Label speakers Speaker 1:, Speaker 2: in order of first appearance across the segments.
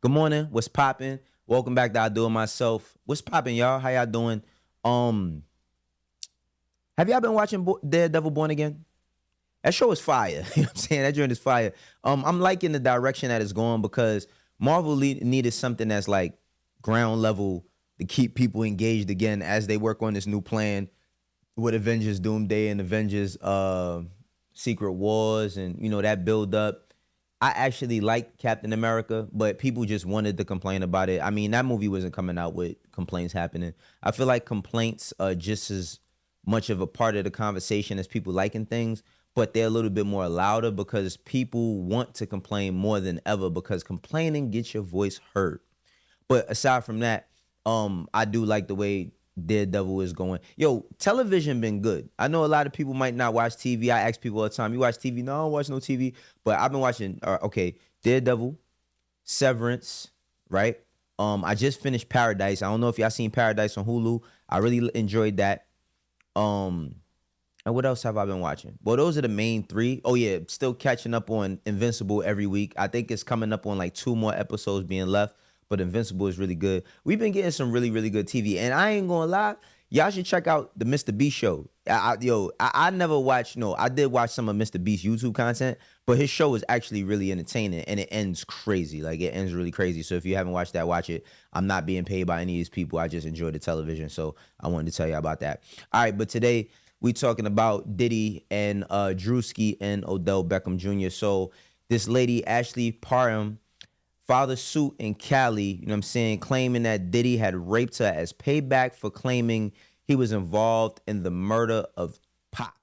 Speaker 1: Good morning. What's popping? Welcome back to I Do It Myself. What's popping, y'all? How y'all doing? Um, have y'all been watching Daredevil Born Again? That show is fire. You know what I'm saying? That joint is fire. I'm liking the direction that it's going because Marvel needed something that's like ground level to keep people engaged again as they work on this new plan with Avengers Doomsday and Avengers Secret Wars and that build up. I actually like Captain America, but people just wanted to complain about it. I mean, that movie wasn't coming out with complaints happening. I feel like complaints are just as much of a part of the conversation as people liking things, but they're a little bit more louder because people want to complain more than ever because complaining gets your voice heard. But aside from that, I do like the way Daredevil is going. Yo, television been good. I know a lot of people might not watch TV. I ask people all the time, "You watch TV?" No, I don't watch no TV. But I've been watching. Okay, Daredevil, Severance, right? I just finished Paradise. I don't know if y'all seen Paradise on Hulu. I really enjoyed that. Um, and what else have I been watching? Well, those are the main three. Oh yeah, still catching up on Invincible every week. I think it's coming up on like two more episodes being left, but Invincible is really good. We've been getting some really, really good TV, and I ain't gonna lie, y'all should check out the Mr. Beast show. I never watched. No, I did watch some of Mr. Beast's YouTube content, but his show is actually really entertaining, and it ends crazy. Like it ends really crazy. So if you haven't watched that, watch it. I'm not being paid by any of these people. I just enjoy the television, so I wanted to tell you about that. All right, but today we talking about Diddy and Druski and Odell Beckham Jr. So this lady Ashley Parham filed a suit in Cali, you know what I'm saying, claiming that Diddy had raped her as payback for claiming he was involved in the murder of Pac.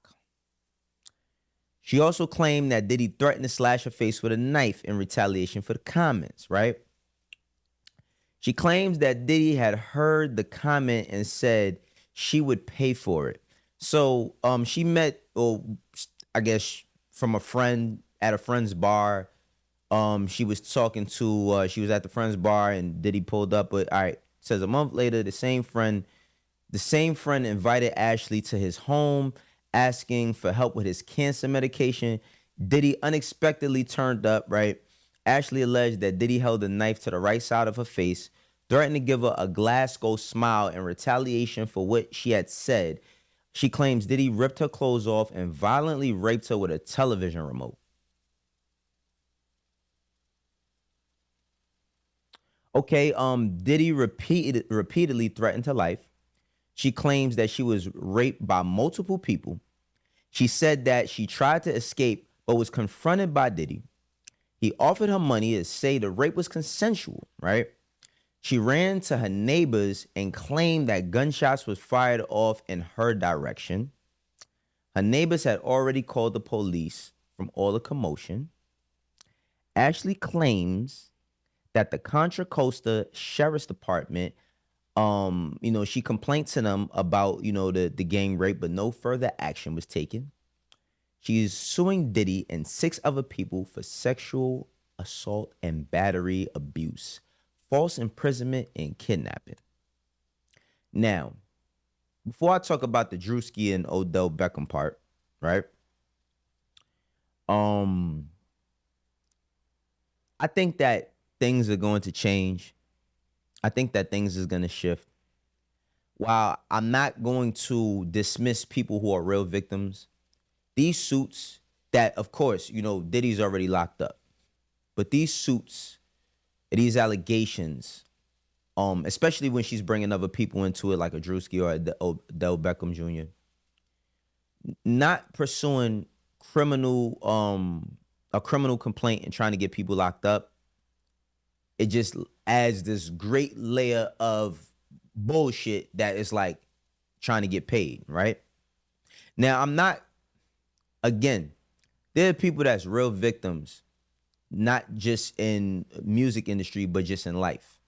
Speaker 1: She also claimed that Diddy threatened to slash her face with a knife in retaliation for the comments, right? She claims that Diddy had heard the comment and said she would pay for it. So she met, or I guess from a friend at a friend's bar. She was talking to, she was at the friend's bar and Diddy pulled up. But all right, says a month later, the same friend invited Ashley to his home, asking for help with his cancer medication. Diddy unexpectedly turned up, right? Ashley alleged that Diddy held a knife to the right side of her face, threatened to give her a Glasgow smile in retaliation for what she had said. She claims Diddy ripped her clothes off and violently raped her with a television remote. Okay, Diddy repeatedly threatened her life. She claims that she was raped by multiple people. She said that she tried to escape but was confronted by Diddy. He offered her money to say the rape was consensual, right? She ran to her neighbors and claimed that gunshots was fired off in her direction. Her neighbors had already called the police from all the commotion. Ashley claims that the Contra Costa Sheriff's Department, she complained to them about, the gang rape, but no further action was taken. She is suing Diddy and six other people for sexual assault and battery abuse, false imprisonment, and kidnapping. Now, before I talk about the Druski and Odell Beckham part, right? Um, I think that things are going to change. I think that things is going to shift. While I'm not going to dismiss people who are real victims, these suits that, of course, Diddy's already locked up, but these suits, these allegations, especially when she's bringing other people into it, like a Druski or Odell Beckham Jr., not pursuing a criminal complaint and trying to get people locked up, it just adds this great layer of bullshit that is like trying to get paid, right? Now, again, there are people that's real victims, not just in music industry, but just in life.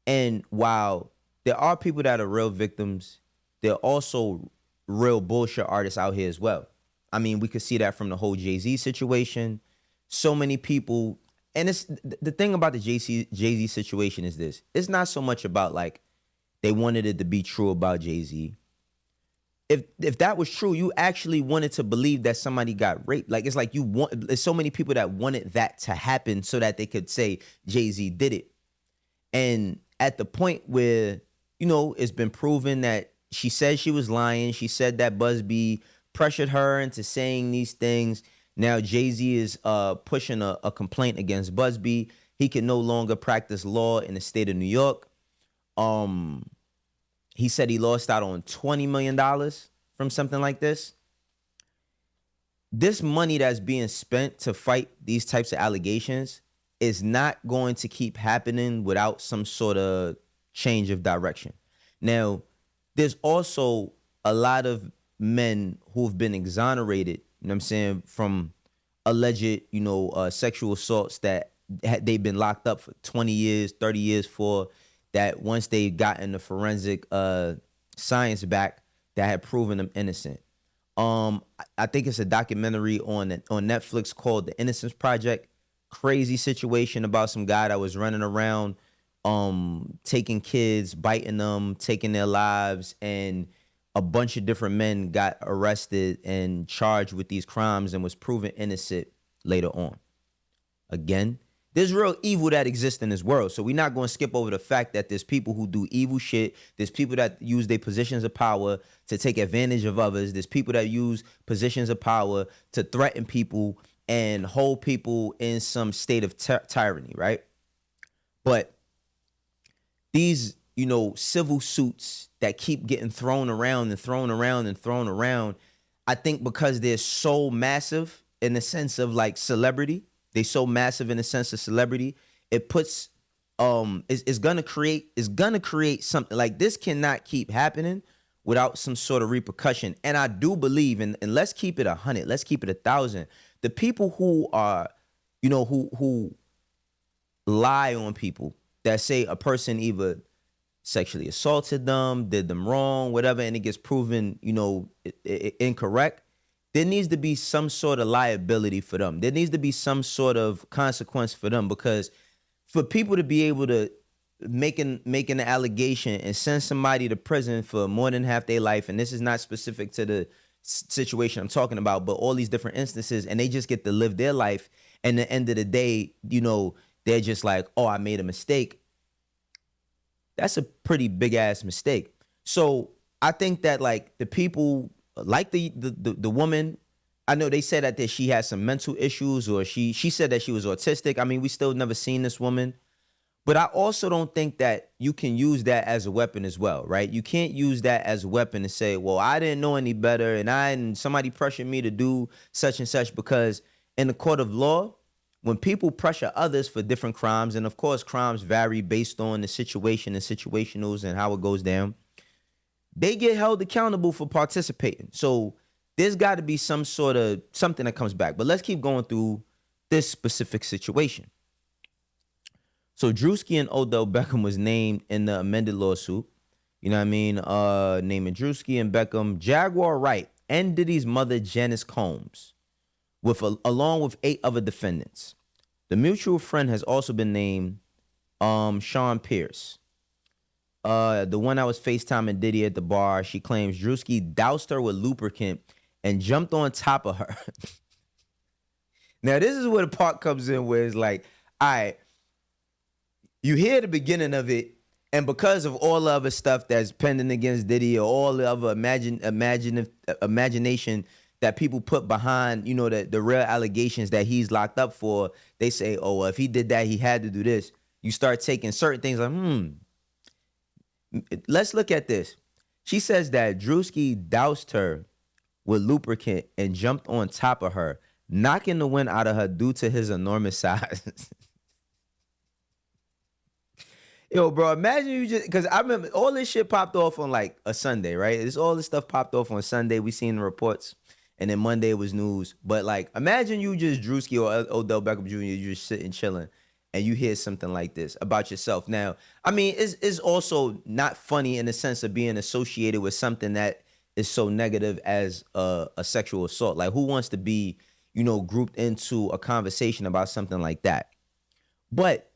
Speaker 1: And while there are people that are real victims, there are also real bullshit artists out here as well. I mean, we could see that from the whole Jay-Z situation. So many people, and it's the thing about the Jay-Z situation is this. It's not so much about like they wanted it to be true about Jay-Z. if that was true, you actually wanted to believe that somebody got raped. Like, it's like there's so many people that wanted that to happen so that they could say Jay-Z did it. And at the point where, it's been proven that she said she was lying. She said that Busby pressured her into saying these things. Now Jay-Z is pushing a complaint against Busby. He can no longer practice law in the state of New York. He said he lost out on $20 million from something like this. This money that's being spent to fight these types of allegations is not going to keep happening without some sort of change of direction. Now, there's also a lot of men who've been exonerated, from alleged, sexual assaults that they've been locked up for 20 years, 30 years for, that once they gotten the forensic science back, that had proven them innocent. I think it's a documentary on Netflix called The Innocence Project. Crazy situation about some guy that was running around taking kids, biting them, taking their lives, and a bunch of different men got arrested and charged with these crimes and was proven innocent later on. Again, there's real evil that exists in this world. So we're not going to skip over the fact that there's people who do evil shit. There's people that use their positions of power to take advantage of others. There's people that use positions of power to threaten people and hold people in some state of tyranny, right? But these, civil suits that keep getting thrown around and thrown around and thrown around, I think because they're so massive in the sense of like celebrity, they so massive in the sense of celebrity, it puts it's gonna create something like this. Cannot keep happening without some sort of repercussion. And I do believe, and let's keep it 100, let's keep it 1,000. The people who are, who lie on people, that say a person either sexually assaulted them, did them wrong, whatever, and it gets proven, incorrect, there needs to be some sort of liability for them. There needs to be some sort of consequence for them, because for people to be able to make an allegation and send somebody to prison for more than half their life, and this is not specific to the situation I'm talking about, but all these different instances, and they just get to live their life, and at the end of the day, they're just like, oh, I made a mistake. That's a pretty big ass mistake. So I think that like the people, like the woman, I know they said that she had some mental issues, or she said that she was autistic. I mean, we still never seen this woman. But I also don't think that you can use that as a weapon as well, right? You can't use that as a weapon to say, well, I didn't know any better and somebody pressured me to do such and such, because in the court of law, when people pressure others for different crimes, and of course crimes vary based on the situation and situationals and how it goes down, they get held accountable for participating. So there's got to be some sort of something that comes back. But let's keep going through this specific situation. So Druski and Odell Beckham was named in the amended lawsuit. You know what I mean? Naming Druski and Beckham, Jaguar Wright, and Diddy's mother, Janice Combs, along with 8 other defendants. The mutual friend has also been named Sean Pierce. The one that was FaceTiming Diddy at the bar, she claims Druski doused her with lubricant and jumped on top of her. Now, this is where the part comes in where it's like, all right, you hear the beginning of it, and because of all the other stuff that's pending against Diddy, or all the other imagination that people put behind, the real allegations that he's locked up for, they say, oh, well, if he did that, he had to do this. You start taking certain things like, let's look at this. She says that Druski doused her with lubricant and jumped on top of her, knocking the wind out of her due to his enormous size. Yo, bro, imagine you just, because I remember all this shit popped off on like a Sunday, right? All this stuff popped off on Sunday. We seen the reports, and then Monday it was news. But like, imagine you just Druski or Odell Beckham Jr., you just sitting chilling, and you hear something like this about yourself. Now, I mean, it's also not funny in the sense of being associated with something that is so negative as a sexual assault. Like, who wants to be, grouped into a conversation about something like that? But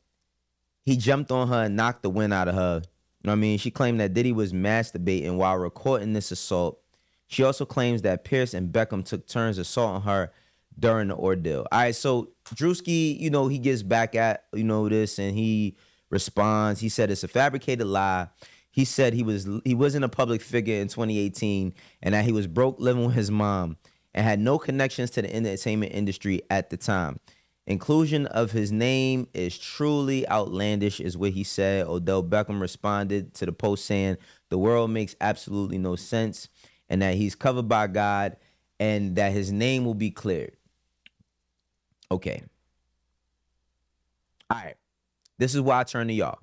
Speaker 1: he jumped on her and knocked the wind out of her. You know what I mean? She claimed that Diddy was masturbating while recording this assault. She also claims that Pierce and Beckham took turns assaulting her during the ordeal. All right, so Druski, he gets back at, this, and he responds. He said it's a fabricated lie. He said he wasn't a public figure in 2018 and that he was broke living with his mom and had no connections to the entertainment industry at the time. Inclusion of his name is truly outlandish, is what he said. Odell Beckham responded to the post saying the world makes absolutely no sense and that he's covered by God and that his name will be cleared. Okay. All right. This is why I turn to y'all.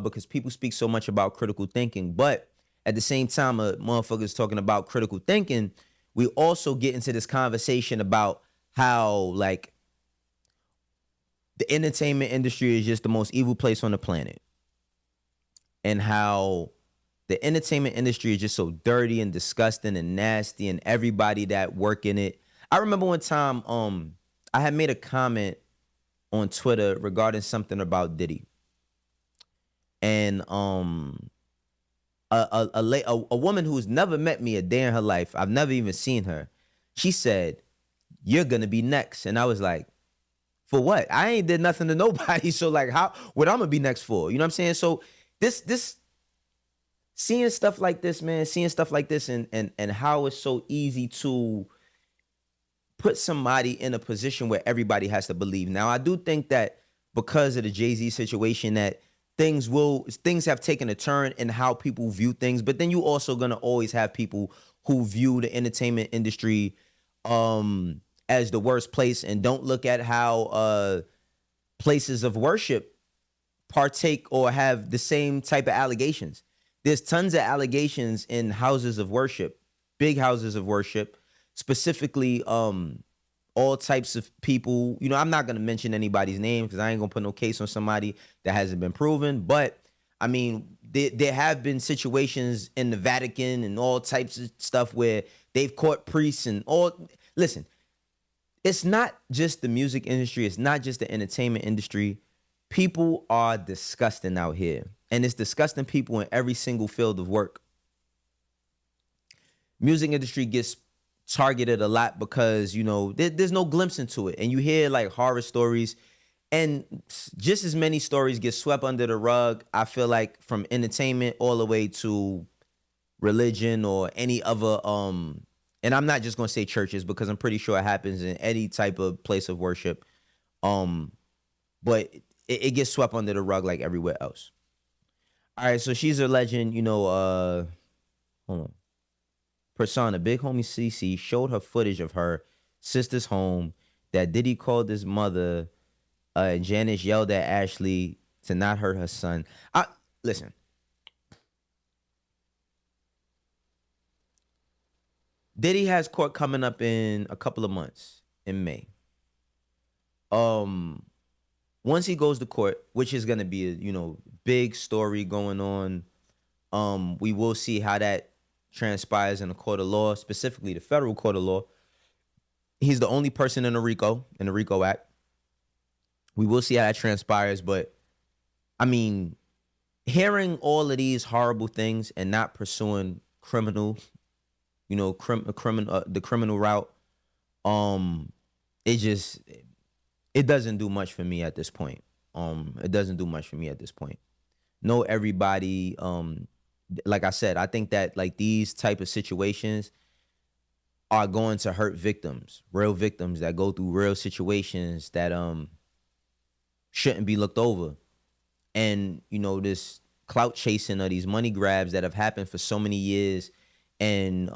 Speaker 1: Because people speak so much about critical thinking, but at the same time, motherfuckers talking about critical thinking, we also get into this conversation about how, like, the entertainment industry is just the most evil place on the planet. And how the entertainment industry is just so dirty and disgusting and nasty, and everybody that work in it. I remember one time I had made a comment on Twitter regarding something about Diddy. And a woman who's never met me a day in her life, I've never even seen her, she said, "You're gonna be next." And I was like, for what? I ain't did nothing to nobody. So like, what I'm gonna be next for? You know what I'm saying? So this seeing stuff like this, man, and how it's so easy to put somebody in a position where everybody has to believe. Now, I do think that because of the Jay-Z situation, that things have taken a turn in how people view things, but then you also gonna always have people who view the entertainment industry as the worst place and don't look at how places of worship partake or have the same type of allegations. There's tons of allegations in houses of worship, big houses of worship, specifically all types of people. I'm not going to mention anybody's name because I ain't going to put no case on somebody that hasn't been proven. But, I mean, there have been situations in the Vatican and all types of stuff where they've caught priests and all. Listen, it's not just the music industry. It's not just the entertainment industry. People are disgusting out here. And it's disgusting people in every single field of work. Music industry gets targeted a lot because, there's no glimpse into it. And you hear like horror stories, and just as many stories get swept under the rug, I feel like, from entertainment all the way to religion or any other, and I'm not just going to say churches because I'm pretty sure it happens in any type of place of worship. But it gets swept under the rug like everywhere else. All right, so she's a legend, hold on. Persona, Big Homie CC showed her footage of her sister's home that Diddy called his mother, and Janice yelled at Ashley to not hurt her son. Listen. Diddy has court coming up in a couple of months in May. Once he goes to court, which is going to be a, big story going on, we will see how that transpires in the court of law, specifically the federal court of law. He's the only person in the RICO Act. We will see how that transpires, but I mean, hearing all of these horrible things and not pursuing the criminal route, it doesn't do much for me at this point. Know everybody. Like I said, I think that like these type of situations are going to hurt victims, real victims that go through real situations that shouldn't be looked over. And this clout chasing or these money grabs that have happened for so many years, and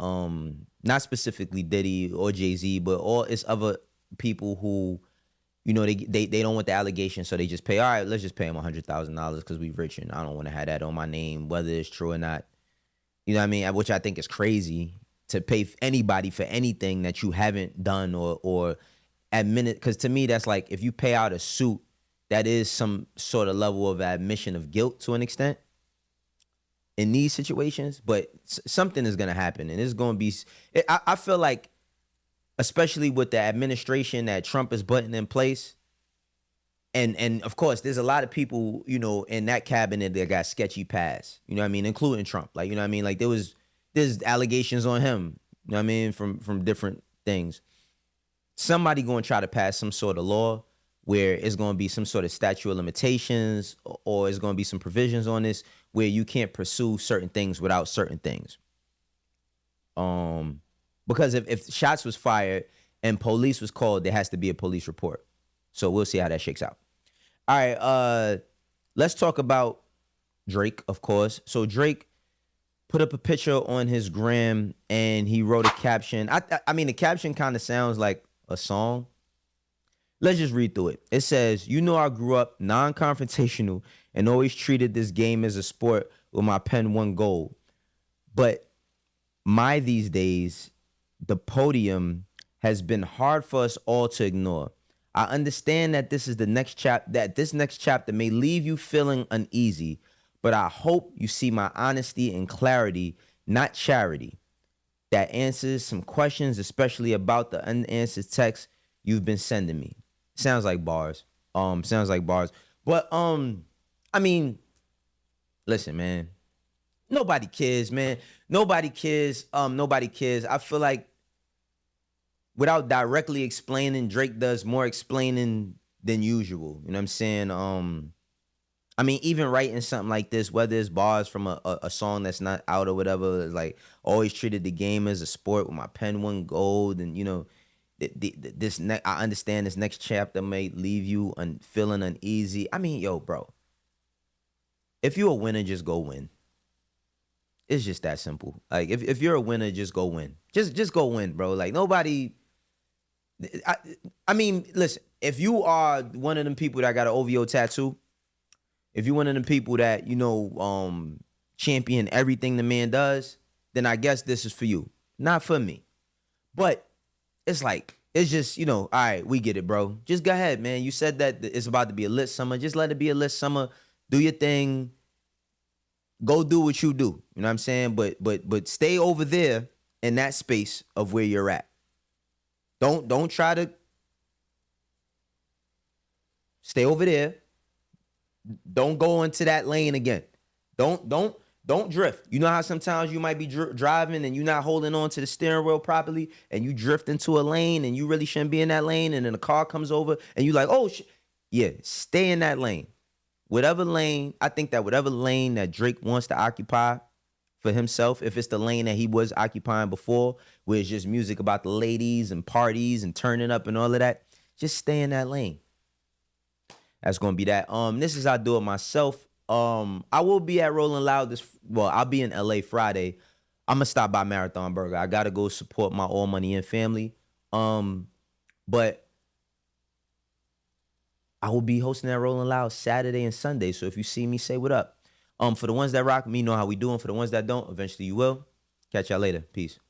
Speaker 1: not specifically Diddy or Jay-Z, but all it's other people who they don't want the allegation, so they just pay. All right, let's just pay him $100,000 because we rich and I don't want to have that on my name, whether it's true or not. You know what I mean? Which I think is crazy to pay anybody for anything that you haven't done or admit. Because to me, that's like if you pay out a suit, that is some sort of level of admission of guilt to an extent in these situations. But something is gonna happen, and it's gonna be. I feel like, especially with the administration that Trump is putting in place. And of course, there's a lot of people, in that cabinet that got sketchy past, including Trump. Like, like there was there's allegations on him. You know what I mean? From different things. Somebody going to try to pass some sort of law where it's going to be some sort of statute of limitations, or it's going to be some provisions on this where you can't pursue certain things without certain things. Because if shots was fired and police was called, there has to be a police report. So we'll see how that shakes out. All right, let's talk about Drake, of course. So Drake put up a picture on his gram and he wrote a caption. I mean, the caption kind of sounds like a song. Let's just read through it. It says, "You know, I grew up non-confrontational and always treated this game as a sport with my pen won gold. But these days, the podium has been hard for us all to ignore. I understand that this next chapter may leave you feeling uneasy, but I hope you see my honesty and clarity, not charity, that answers some questions, especially about the unanswered text you've been sending me." Sounds like bars. But I mean, listen, man. Nobody cares, man. Nobody cares. I feel like without directly explaining, Drake does more explaining than usual. You know what I'm saying? I mean, even writing something like this, whether it's bars from a song that's not out or whatever, it's like, always treated the game as a sport with my pen won gold. And, you know, I understand this next chapter may leave you feeling uneasy. I mean, yo, bro, if you're a winner, just go win. It's just that simple. Like, if you're a winner, just go win. Just go win, bro. Like, nobody... I mean, listen, if you are one of them people that got an OVO tattoo, if you're one of them people that, you know, champion everything the man does, then I guess this is for you. Not for me. But it's like, it's just, you know, all right, we get it, bro. Just go ahead, man. You said that it's about to be a lit summer. Just let it be a lit summer. Do your thing. Go do what you do. You know what I'm saying? But stay over there in that space of where you're at. Don't try to stay over there. Don't go into that lane again. Don't drift. You know how sometimes you might be driving and you're not holding on to the steering wheel properly and you drift into a lane and you really shouldn't be in that lane, and then a car comes over and you're like, oh, yeah, stay in that lane. I think that whatever lane that Drake wants to occupy for himself, if it's the lane that he was occupying before, where it's just music about the ladies and parties and turning up and all of that, just stay in that lane. That's going to be that. This is how I do it myself. I will be at Rolling Loud I'll be in LA Friday. I'm going to stop by Marathon Burger. I got to go support my All Money In family. But I will be hosting that Rolling Loud Saturday and Sunday. So if you see me, say what up. For the ones that rock me, know how we doing. For the ones that don't, eventually you will. Catch y'all later. Peace.